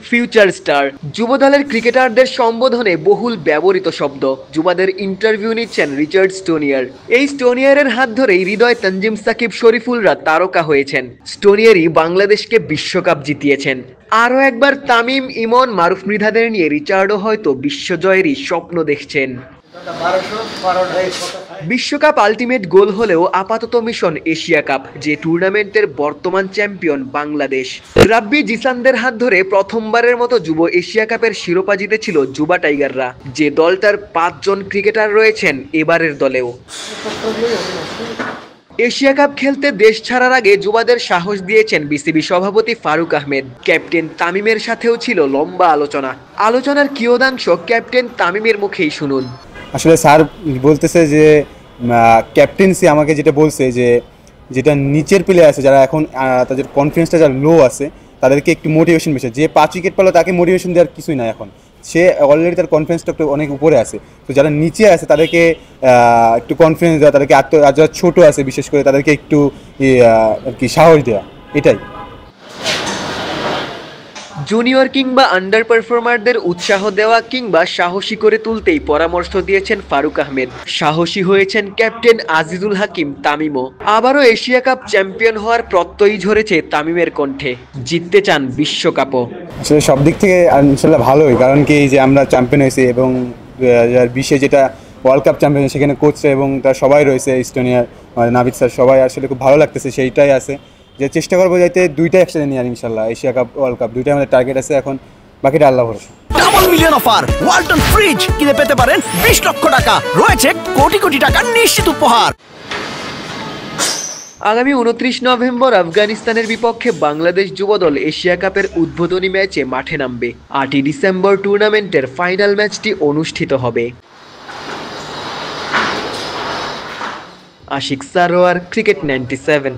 Future star যুব দলের ক্রিকেটারদের সম্বোধনে বহুল ব্যবহৃত শব্দ। যুবাদের ইন্টারভিউ নিচ্ছেন রিচার্ড স্টোনিয়ার। এই স্টোনিয়ারের হাত ধরেই হৃদয় তানজিম সাকিব শরীফুলরা তারকা হয়েছেন। স্টোনিয়ারই বাংলাদেশকে বিশ্বকাপ জিতিয়েছেন। আরও একবার তামিম, ইমন, মারুফ মৃধাদের নিয়ে রিচার্ডও হয়তো বিশ্বজয়েরই স্বপ্ন দেখছেন। বিশ্বকাপ আলটিমেট গোল হলেও আপাতত মিশন এশিয়া কাপ, যে টুর্নামেন্টের বর্তমান চ্যাম্পিয়ন বাংলাদেশ। রাব্বি জিসানদের হাত ধরে প্রথমবারের মতো যুব এশিয়া কাপের শিরোপা জিতেছিল যুবা টাইগাররা, যে দলটার 5 জন ক্রিকেটার রয়েছেন এবারের দলেও। এশিয়া কাপ খেলতে দেশ ছাড়ার আগে যুবাদের সাহস দিয়েছেন বিসিবি সভাপতি ফারুক আহমেদ। ক্যাপ্টেন তামিমের সাথেও ছিল লম্বা আলোচনার কিয়দাংশ ক্যাপ্টেন তামিমের মুখেই শুনুন। আসলে স্যার বলতেছে যে ক্যাপ্টেন্সি আমাকে যেটা বলছে যে যেটা নিচের প্লেয়ার আছে যারা এখন তাদের কনফিডেন্সটা যারা লো আছে তাদেরকে একটু মোটিভেশন বেশি, যে 5 উইকেট পেলো তাকে মোটিভেশন দেওয়ার কিছুই না, এখন সে অলরেডি তার কনফিডেন্সটা একটু অনেক উপরে আছে। তো যারা নিচে আছে তাদেরকে একটু কনফিডেন্স দেওয়া, তাদেরকে যারা ছোটো আছে বিশেষ করে তাদেরকে একটু আর কি সাহস দেওয়া, এটাই। জুনিয়র কিংবা আন্ডার পারফর্মারদের উৎসাহ দেওয়া কিংবা সাহসী করে তুলতেই পরামর্শ দিয়েছেন ফারুক আহমেদ। সাহসী হয়েছেন ক্যাপ্টেন আজিজুল হাকিম তামিমও। আবারও এশিয়া কাপ চ্যাম্পিয়ন হওয়ার প্রত্যয়ই ঝরেছে তামিমের কণ্ঠে। জিততে চান বিশ্বকাপও। আসলে সব দিক থেকে ইনশাল্লাহ ভালোই, কারণ কি যে আমরা চ্যাম্পিয়ন হয়েছি এবং 2020-এ যেটা ওয়ার্ল্ড কাপ চ্যাম্পিয়ন সেখানে কোচ এবং তার সবাই রয়েছে, স্টোনিয়ার, নাভিদ স্যার, সবাই আসলে খুব ভালো লাগতেছে। সেইটাই আছে যে চেষ্টা করবো যাইতে দুইটাই একসাথে নিয়ে আর ইনশাল্লাহ এশিয়া কাপ ওয়ার্ল্ড কাপ দুইটাই আমাদের টার্গেট আছে, এখন বাকিটা আল্লাহ ভরসা। Double million offer Walton fridge কিনে পেতে পারেন 20 লক্ষ টাকা, রয়েছে কোটি কোটি টাকার নিশ্চিত উপহার। আগামী 29 নভেম্বর আফগানিস্তানের বিপক্ষে বাংলাদেশ যুবদল এশিয়া কাপের উদ্বোধনী ম্যাচে মাঠে নামবে। 8ই ডিসেম্বর টুর্নামেন্টের ফাইনাল ম্যাচটি অনুষ্ঠিত হবে। আশিক সারোয়ার, ক্রিকেট 97।